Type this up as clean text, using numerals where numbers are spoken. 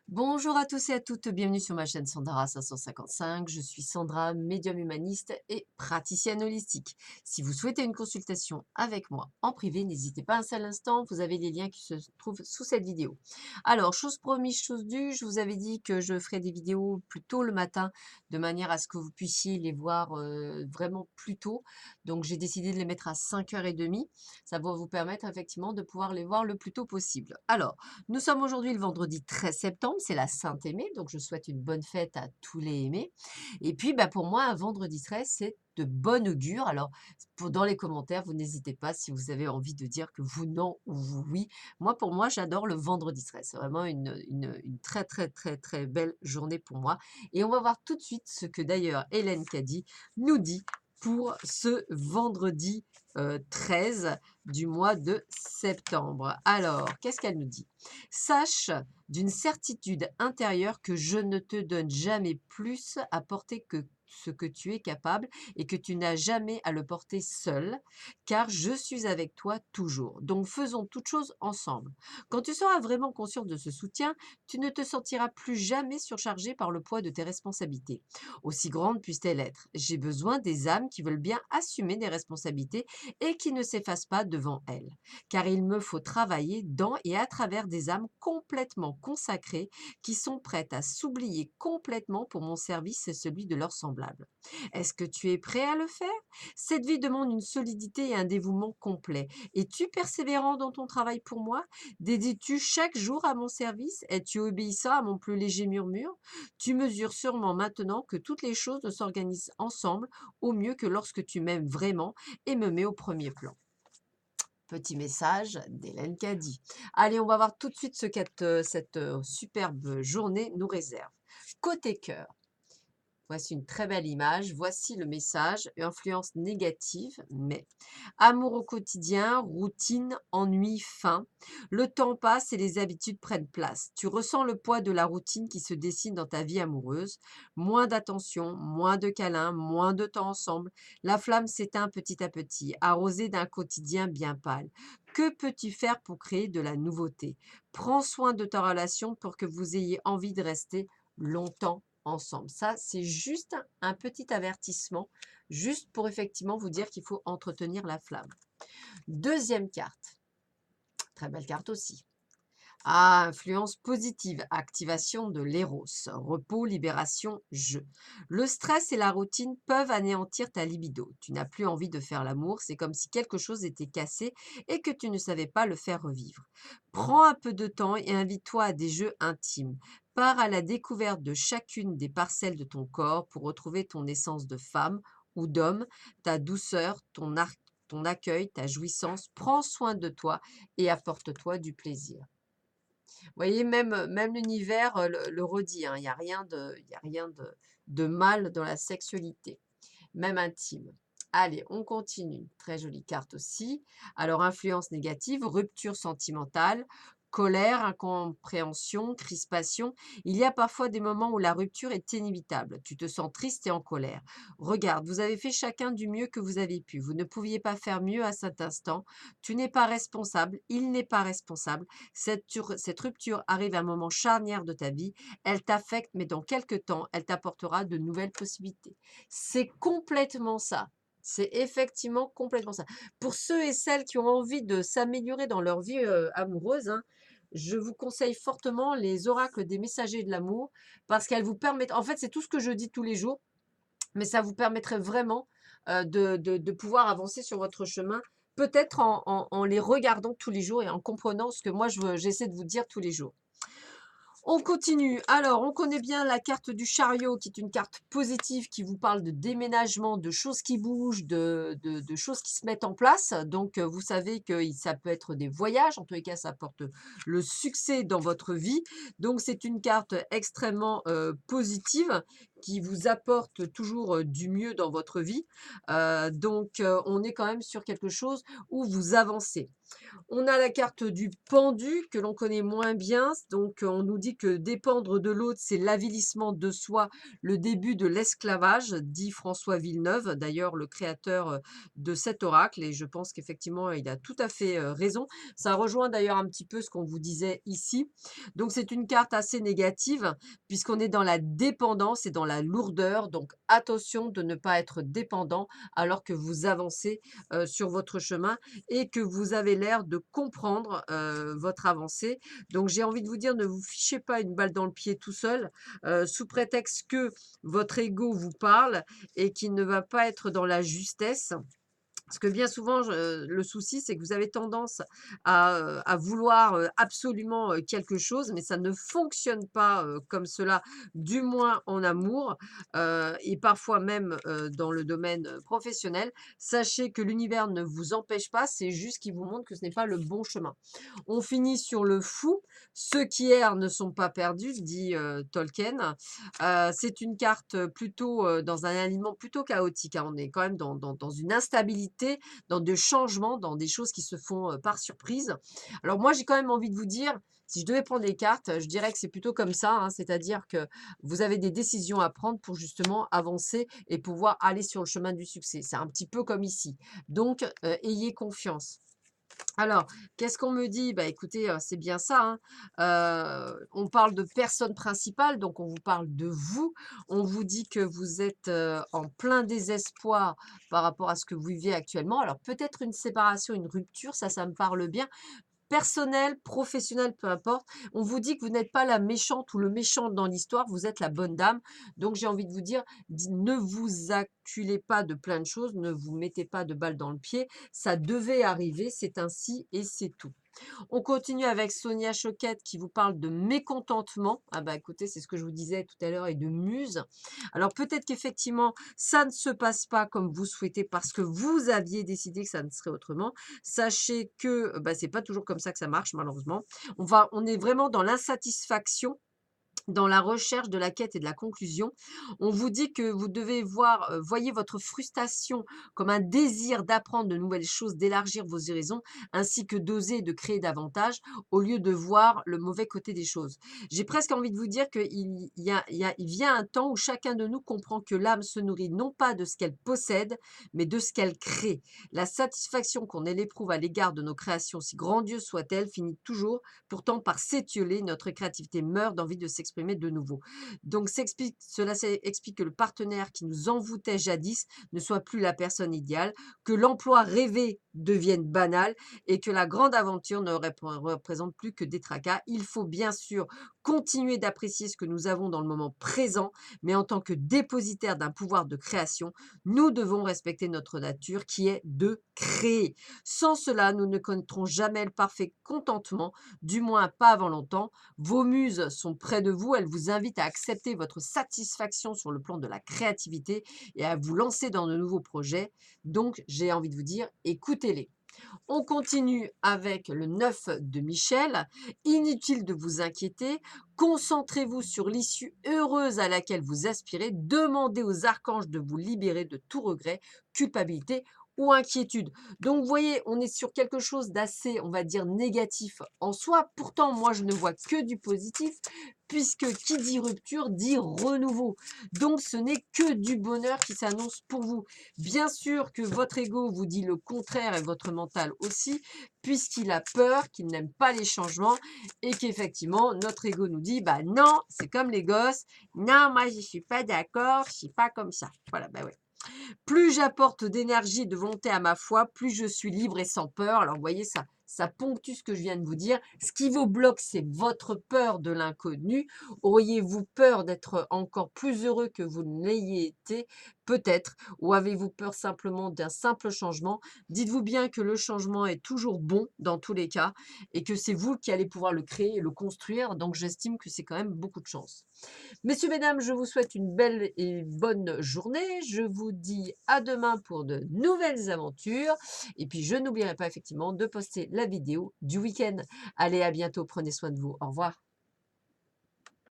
Bonjour à tous et à toutes, bienvenue sur ma chaîne Sandra 555. Je suis Sandra, médium humaniste et praticienne holistique. Si vous souhaitez une consultation avec moi en privé, n'hésitez pas un seul instant, vous avez les liens qui se trouvent sous cette vidéo. Alors, chose promise, chose due, je vous avais dit que je ferai des vidéos plus tôt le matin, de manière à ce que vous puissiez les voir vraiment plus tôt. Donc, j'ai décidé de les mettre à 5h30. Ça va vous permettre effectivement de pouvoir les voir le plus tôt possible. Alors, nous sommes aujourd'hui le vendredi 13 septembre, c'est la Sainte-Aimée, donc je souhaite une bonne fête à tous les aimés. Et puis, bah, pour moi, un vendredi 13, c'est de bon augure. Alors, dans les commentaires, vous n'hésitez pas si vous avez envie de dire que vous non ou vous oui. Pour moi, j'adore le vendredi 13. C'est vraiment une très, très, très, très belle journée pour moi. Et on va voir tout de suite ce que d'ailleurs Hélène Caddy nous dit pour ce vendredi 13 du mois de septembre. Alors, qu'est-ce qu'elle nous dit? Sache d'une certitude intérieure que je ne te donne jamais plus à porter que ce que tu es capable et que tu n'as jamais à le porter seul, car je suis avec toi toujours. Donc faisons toutes choses ensemble. Quand tu seras vraiment conscient de ce soutien, tu ne te sentiras plus jamais surchargé par le poids de tes responsabilités, aussi grandes puissent-elles être. J'ai besoin des âmes qui veulent bien assumer des responsabilités et qui ne s'effacent pas devant elles, car il me faut travailler dans et à travers des âmes complètement consacrées qui sont prêtes à s'oublier complètement pour mon service et celui de leurs semblables. Est-ce que tu es prêt à le faire? Cette vie demande une solidité et un dévouement complet. Es-tu persévérant dans ton travail pour moi? Dédies-tu chaque jour à mon service? Es-tu obéissant à mon plus léger murmure? Tu mesures sûrement maintenant que toutes les choses ne s'organisent ensemble au mieux que lorsque tu m'aimes vraiment et me mets au premier plan. Petit message d'Hélène Caddy. Allez, on va voir tout de suite ce cette superbe journée nous réserve. Côté cœur, voici une très belle image. Voici le message. Influence négative, mais amour au quotidien, routine, ennui, faim. Le temps passe et les habitudes prennent place. Tu ressens le poids de la routine qui se dessine dans ta vie amoureuse. Moins d'attention, moins de câlins, moins de temps ensemble. La flamme s'éteint petit à petit, arrosée d'un quotidien bien pâle. Que peux-tu faire pour créer de la nouveauté? Prends soin de ta relation pour que vous ayez envie de rester longtemps ensemble. Ça, c'est juste un petit avertissement, juste pour effectivement vous dire qu'il faut entretenir la flamme. Deuxième carte, très belle carte aussi. Ah, influence positive, activation de l'éros, repos, libération, jeu. Le stress et la routine peuvent anéantir ta libido. Tu n'as plus envie de faire l'amour, c'est comme si quelque chose était cassé et que tu ne savais pas le faire revivre. Prends un peu de temps et invite-toi à des jeux intimes. Pars à la découverte de chacune des parcelles de ton corps pour retrouver ton essence de femme ou d'homme, ta douceur, ton accueil, ta jouissance. Prends soin de toi et apporte-toi du plaisir. Vous voyez, même l'univers le redit, hein, il n'y a rien de mal dans la sexualité, même intime. Allez, on continue. Très jolie carte aussi. Alors, influence négative, rupture sentimentale, colère, incompréhension, crispation. Il y a parfois des moments où la rupture est inévitable. Tu te sens triste et en colère. Regarde, vous avez fait chacun du mieux que vous avez pu. Vous ne pouviez pas faire mieux à cet instant. Tu n'es pas responsable. Il n'est pas responsable. Cette rupture arrive à un moment charnière de ta vie. Elle t'affecte, mais dans quelques temps, elle t'apportera de nouvelles possibilités. C'est complètement ça. C'est effectivement complètement ça. Pour ceux et celles qui ont envie de s'améliorer dans leur vie amoureuse, hein, je vous conseille fortement les oracles des messagers de l'amour parce qu'elles vous permettent, en fait, c'est tout ce que je dis tous les jours, mais ça vous permettrait vraiment de pouvoir avancer sur votre chemin, peut-être en les regardant tous les jours et en comprenant ce que moi j'essaie de vous dire tous les jours. On continue. Alors, on connaît bien la carte du chariot, qui est une carte positive qui vous parle de déménagement, de choses qui bougent, de choses qui se mettent en place. Donc, vous savez que ça peut être des voyages. En tous les cas, ça apporte le succès dans votre vie. Donc, c'est une carte extrêmement positive qui vous apporte toujours, du mieux dans votre vie. On est quand même sur quelque chose où vous avancez. On a la carte du pendu que l'on connaît moins bien. On nous dit que dépendre de l'autre, c'est l'avilissement de soi, le début de l'esclavage, dit François Villeneuve, d'ailleurs le créateur de cet oracle. Et je pense qu'effectivement, il a tout à fait raison. Ça rejoint d'ailleurs un petit peu ce qu'on vous disait ici. Donc, c'est une carte assez négative puisqu'on est dans la dépendance et dans la lourdeur. Donc, attention de ne pas être dépendant alors que vous avancez sur votre chemin et que vous avez l'air de comprendre, votre avancée. Donc j'ai envie de vous dire, ne vous fichez pas une balle dans le pied tout seul, sous prétexte que votre ego vous parle et qu'il ne va pas être dans la justesse. Parce que bien souvent, le souci, c'est que vous avez tendance à vouloir, absolument, quelque chose, mais ça ne fonctionne pas, comme cela, du moins en amour, et parfois même, dans le domaine, professionnel. Sachez que l'univers ne vous empêche pas, c'est juste qu'il vous montre que ce n'est pas le bon chemin. On finit sur le fou. «Ceux qui errent ne sont pas perdus», dit, Tolkien. C'est une carte, plutôt, dans un alignement plutôt chaotique, hein. On est quand même dans une instabilité, dans des changements, dans des choses qui se font, par surprise. Alors moi, j'ai quand même envie de vous dire, si je devais prendre les cartes, je dirais que c'est plutôt comme ça, hein. C'est-à-dire que vous avez des décisions à prendre pour justement avancer et pouvoir aller sur le chemin du succès. C'est un petit peu comme ici. Donc, ayez confiance. Alors, qu'est-ce qu'on me dit? Bah, écoutez, c'est bien ça, hein. On parle de personne principale, donc on vous parle de vous. On vous dit que vous êtes, en plein désespoir par rapport à ce que vous vivez actuellement. Alors peut-être une séparation, une rupture, ça me parle bien. Personnel, professionnel, peu importe. On vous dit que vous n'êtes pas la méchante ou le méchant dans l'histoire, vous êtes la bonne dame. Donc j'ai envie de vous dire, ne vous acculez pas de plein de choses, ne vous mettez pas de balles dans le pied. Ça devait arriver, c'est ainsi et c'est tout. On continue avec Sonia Choquette qui vous parle de mécontentement. Ah bah écoutez, c'est ce que je vous disais tout à l'heure et de muse. Alors peut-être qu'effectivement, ça ne se passe pas comme vous souhaitez parce que vous aviez décidé que ça ne serait autrement. Sachez que bah, c'est pas toujours comme ça que ça marche, malheureusement. On est vraiment dans l'insatisfaction, dans la recherche de la quête et de la conclusion. On vous dit que vous devez voir, voyez votre frustration comme un désir d'apprendre de nouvelles choses, d'élargir vos horizons, ainsi que d'oser, de créer davantage, au lieu de voir le mauvais côté des choses. J'ai presque envie de vous dire il vient un temps où chacun de nous comprend que l'âme se nourrit non pas de ce qu'elle possède, mais de ce qu'elle crée. La satisfaction qu'on éprouve à l'égard de nos créations, si grandioses soient-elles, finit toujours pourtant par s'étioler. Notre créativité meurt d'envie de s'exprimer de nouveau. Donc cela explique que le partenaire qui nous envoûtait jadis ne soit plus la personne idéale, que l'emploi rêvé devienne banal et que la grande aventure ne représente plus que des tracas. Il faut bien sûr continuer d'apprécier ce que nous avons dans le moment présent, mais en tant que dépositaire d'un pouvoir de création, nous devons respecter notre nature qui est de créer. Sans cela, nous ne connaîtrons jamais le parfait contentement, du moins pas avant longtemps. Vos muses sont près de vous, elles vous invitent à accepter votre satisfaction sur le plan de la créativité et à vous lancer dans de nouveaux projets. Donc, j'ai envie de vous dire, écoutez-les. On continue avec le 9 de Michel. Inutile de vous inquiéter. Concentrez-vous sur l'issue heureuse à laquelle vous aspirez. Demandez aux archanges de vous libérer de tout regret, culpabilité ou inquiétude. Donc, vous voyez, on est sur quelque chose d'assez, on va dire, négatif en soi. Pourtant, moi, je ne vois que du positif, puisque qui dit rupture dit renouveau. Donc, ce n'est que du bonheur qui s'annonce pour vous. Bien sûr que votre ego vous dit le contraire et votre mental aussi, puisqu'il a peur, qu'il n'aime pas les changements et qu'effectivement, notre ego nous dit, bah non, c'est comme les gosses, non, moi, je suis pas d'accord, je suis pas comme ça. Voilà, bah ouais. Plus j'apporte d'énergie et de volonté à ma foi, plus je suis libre et sans peur. Alors, vous voyez, ça ponctue ce que je viens de vous dire. Ce qui vous bloque, c'est votre peur de l'inconnu. Auriez-vous peur d'être encore plus heureux que vous ne l'ayez été? Peut-être. Ou avez-vous peur simplement d'un simple changement? Dites-vous bien que le changement est toujours bon dans tous les cas et que c'est vous qui allez pouvoir le créer et le construire. Donc, j'estime que c'est quand même beaucoup de chance. Messieurs, mesdames, je vous souhaite une belle et bonne journée. Je vous dis à demain pour de nouvelles aventures. Et puis, je n'oublierai pas effectivement de poster la vidéo du week-end. Allez, à bientôt. Prenez soin de vous. Au revoir.